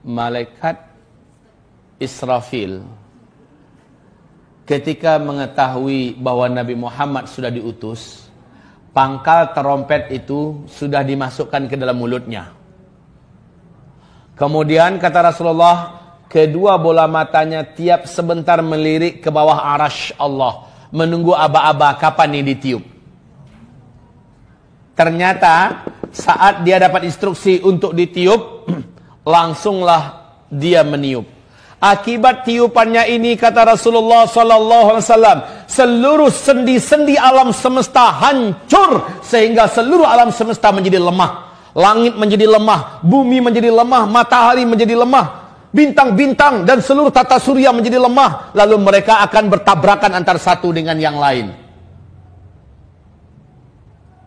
malaikat Israfil ketika mengetahui bahwa Nabi Muhammad sudah diutus, pangkal terompet itu sudah dimasukkan ke dalam mulutnya. Kemudian kata Rasulullah, kedua bola matanya tiap sebentar melirik ke bawah arasy Allah, menunggu aba-aba kapan ini ditiup. Ternyata saat dia dapat instruksi untuk ditiup, langsunglah dia meniup. Akibat tiupannya ini, kata Rasulullah sallallahu alaihi wasallam, seluruh sendi-sendi alam semesta hancur sehingga seluruh alam semesta menjadi lemah. Langit menjadi lemah, bumi menjadi lemah, matahari menjadi lemah, bintang-bintang dan seluruh tata surya menjadi lemah. Lalu mereka akan bertabrakan antara satu dengan yang lain.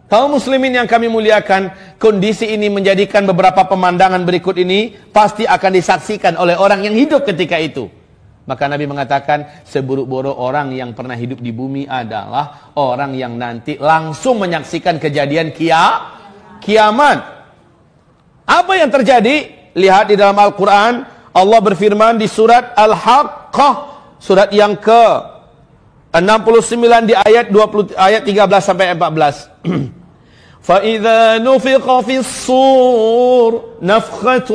Kaum muslimin yang kami muliakan, kondisi ini menjadikan beberapa pemandangan berikut ini pasti akan disaksikan oleh orang yang hidup ketika itu. Maka Nabi mengatakan, seburuk-buruk orang yang pernah hidup di bumi adalah orang yang nanti langsung menyaksikan kejadian kiamat. Apa yang terjadi? Lihat di dalam Al-Quran, Allah berfirman di surat Al-Haqqah, surat yang ke-69 di ayat 13 sampai 14. فَإِذَا نُفِخَ فِي الصُّورِ نَفْخَةٌ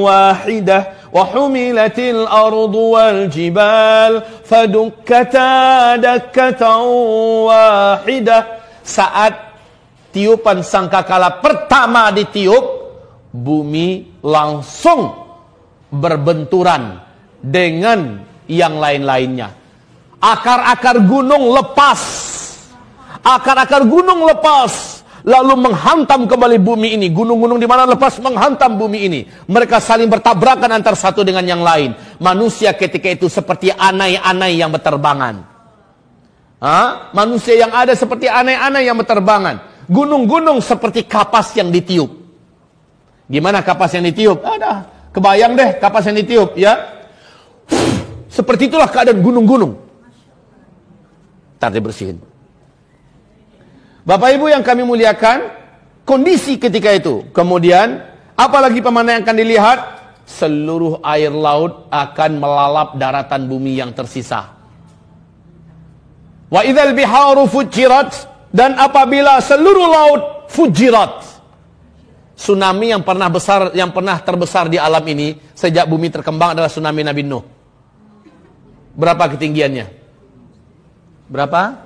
وَاحِدَةٌ وَحُمِلَتِ الْأَرْضُ وَالْجِبَالُ فَدُكَّتَا دَكَّةً وَاحِدَةً. Saat tiupan sangkakala pertama ditiup, bumi langsung berbenturan dengan yang lain-lainnya. Akar-akar gunung lepas. Akar-akar gunung lepas. Lalu menghantam kembali bumi ini. Gunung-gunung di mana lepas menghantam bumi ini. Mereka saling bertabrakan antara satu dengan yang lain. Manusia ketika itu seperti anai-anai yang berterbangan. Manusia yang ada seperti anai-anai yang berterbangan. Gunung-gunung seperti kapas yang ditiup. Gimana kapas yang ditiup? Ada. Kebayang deh kapas yang ditiup, ya. Seperti itulah keadaan gunung-gunung. Ntar dibersihin. Bapak Ibu yang kami muliakan, kondisi ketika itu. Kemudian, apalagi pemandangan yang akan dilihat? Seluruh air laut akan melalap daratan bumi yang tersisa. Wa idzal biharu fujirat, dan apabila seluruh laut fujirat. Tsunami yang pernah terbesar di alam ini sejak bumi terkembang adalah tsunami Nabi Nuh. Berapa ketinggiannya? Berapa?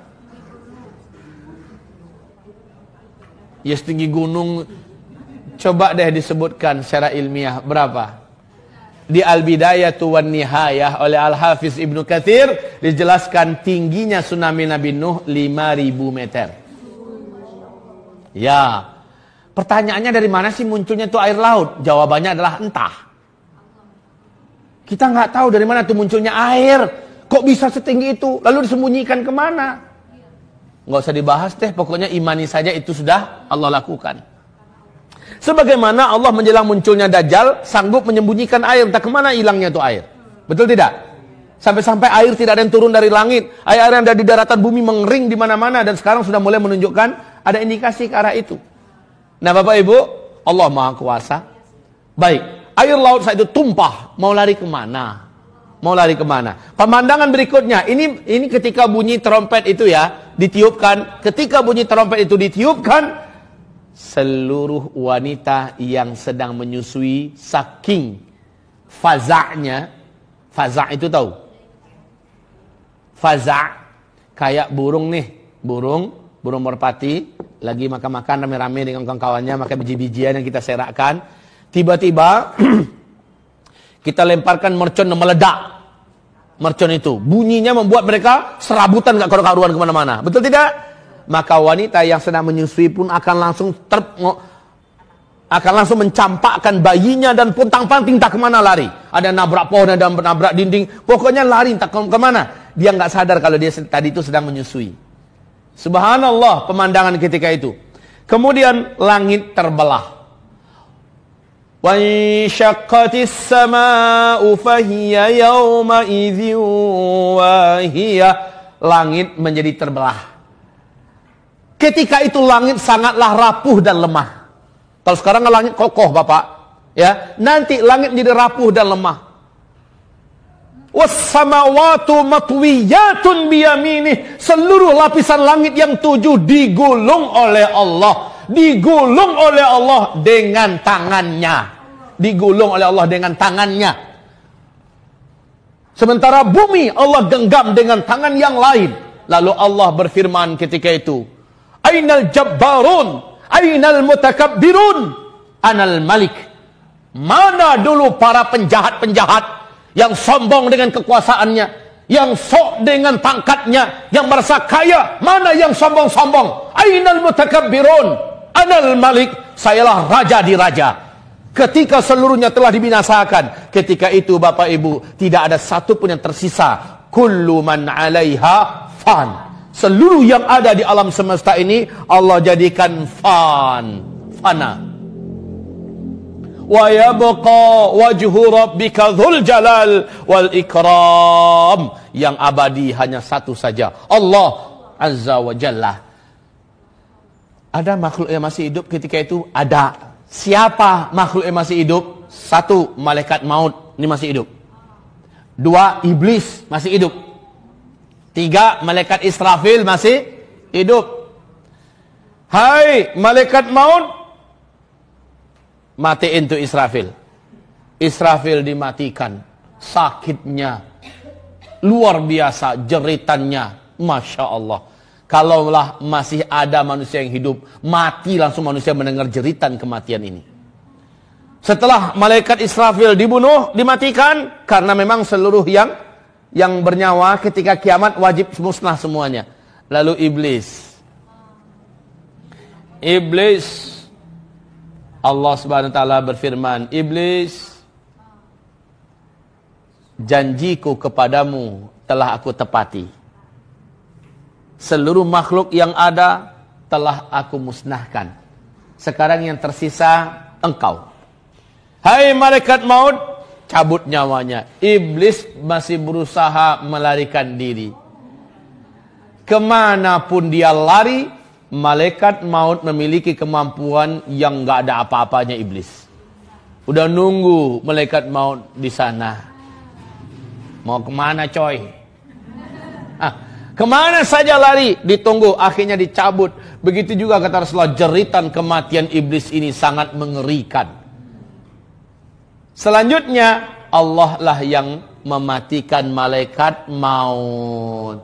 Ya setinggi gunung. Coba deh disebutkan secara ilmiah berapa? Di Al-Bidayatu wan Nihayah oleh Al-Hafiz Ibnu Katsir dijelaskan tingginya tsunami Nabi Nuh 5.000 meter. Ya. Pertanyaannya dari mana sih munculnya itu air laut? Jawabannya adalah entah. Kita nggak tahu dari mana tuh munculnya air. Kok bisa setinggi itu? Lalu disembunyikan kemana? Nggak usah dibahas deh, pokoknya imani saja itu sudah Allah lakukan. Sebagaimana Allah menjelang munculnya Dajjal sanggup menyembunyikan air, entah kemana hilangnya itu air. Betul tidak? Sampai-sampai air tidak ada yang turun dari langit, air yang ada di daratan bumi mengering di mana-mana, dan sekarang sudah mulai menunjukkan ada indikasi ke arah itu. Nah Bapak Ibu, Allah Maha Kuasa. Baik, air laut saat itu tumpah, mau lari kemana? Mau lari kemana? Pemandangan berikutnya, ini ketika bunyi trompet itu ya, ditiupkan. Ketika bunyi trompet itu ditiupkan, seluruh wanita yang sedang menyusui saking faza'nya. Faza' itu tahu? Faza' kayak burung nih, burung merpati lagi makan-makan rame-rame dengan kawan-kawannya, makan biji-bijian yang kita serakkan. Tiba-tiba kita lemparkan mercon yang meledak. Mercon itu bunyinya membuat mereka serabutan gak karu-karuan kemana-mana. Betul tidak? Maka wanita yang sedang menyusui pun akan langsung mencampakkan bayinya dan pontang-panting tak kemana lari. Ada nabrak pohon, ada nabrak dinding. Pokoknya lari tak kemana. Dia nggak sadar kalau dia tadi itu sedang menyusui. Subhanallah pemandangan ketika itu. Kemudian langit terbelah. Wa insyaqqatis samaa'u fahiya yawma idzin wahiyah. Langit menjadi terbelah. Ketika itu langit sangatlah rapuh dan lemah. Kalau sekarang langit kokoh Bapak. Ya, nanti langit menjadi rapuh dan lemah. Was-samawatu matwiyatun biyaminih. Seluruh lapisan langit yang 7 digulung oleh Allah. Digulung oleh Allah dengan tangannya. Digulung oleh Allah dengan tangannya. Sementara bumi Allah genggam dengan tangan yang lain. Lalu Allah berfirman ketika itu, Ainal jabbarun, ainal mutakabbirun, anal malik. Mana dulu para penjahat-penjahat yang sombong dengan kekuasaannya, yang sok dengan pangkatnya, yang merasa kaya? Mana yang sombong-sombong? Ainal mutakabbirun, anal malik. Sayalah raja di raja. Ketika seluruhnya telah dibinasakan, ketika itu Bapak Ibu, tidak ada satu pun yang tersisa. Kullu man 'alaiha fan. Seluruh yang ada di alam semesta ini Allah jadikan fana. Wa yabqa wajhu rabbika dzul jalal wal ikram. Yang abadi hanya satu saja, Allah Azza wa Jalla. Ada makhluk yang masih hidup ketika itu? Ada. Siapa makhluk yang masih hidup? 1, malaikat maut, ini masih hidup. 2, iblis masih hidup. 3, malaikat Israfil masih hidup. Hai malaikat maut, matiin tuh Israfil. Israfil dimatikan. Sakitnya luar biasa, jeritannya, Masya Allah. Kalaulah masih ada manusia yang hidup, mati langsung manusia mendengar jeritan kematian ini. Setelah malaikat Israfil dibunuh, dimatikan, karena memang seluruh yang bernyawa ketika kiamat wajib musnah semuanya. Lalu iblis, Allah Subhanahu wa taala berfirman, iblis, janjiku kepadamu telah aku tepati. Seluruh makhluk yang ada telah aku musnahkan. Sekarang yang tersisa engkau. Hai malaikat maut, cabut nyawanya. Iblis masih berusaha melarikan diri. Kemanapun dia lari, malaikat maut memiliki kemampuan yang gak ada apa-apanya iblis. Udah nunggu malaikat maut di sana. Mau kemana coy? Kemana saja lari, ditunggu, akhirnya dicabut. Begitu juga kata Rasulullah, jeritan kematian iblis ini sangat mengerikan. Selanjutnya, Allah lah yang mematikan malaikat maut.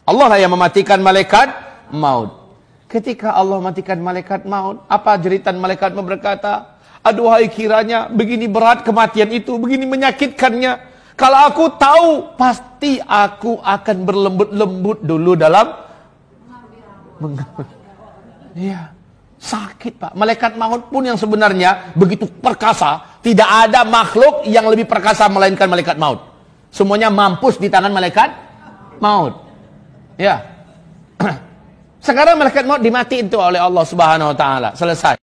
Allah lah yang mematikan malaikat maut. Ketika Allah matikan malaikat maut, apa jeritan malaikat maut berkata, aduhai kiranya begini berat kematian itu, begini menyakitkannya. Kalau aku tahu, pasti aku akan berlembut-lembut dulu dalam iya, sakit Pak. Malaikat maut pun yang sebenarnya begitu perkasa, tidak ada makhluk yang lebih perkasa melainkan malaikat maut. Semuanya mampus di tangan malaikat maut. Ya. Sekarang malaikat maut dimatiin tuh oleh Allah Subhanahu wa taala. Selesai.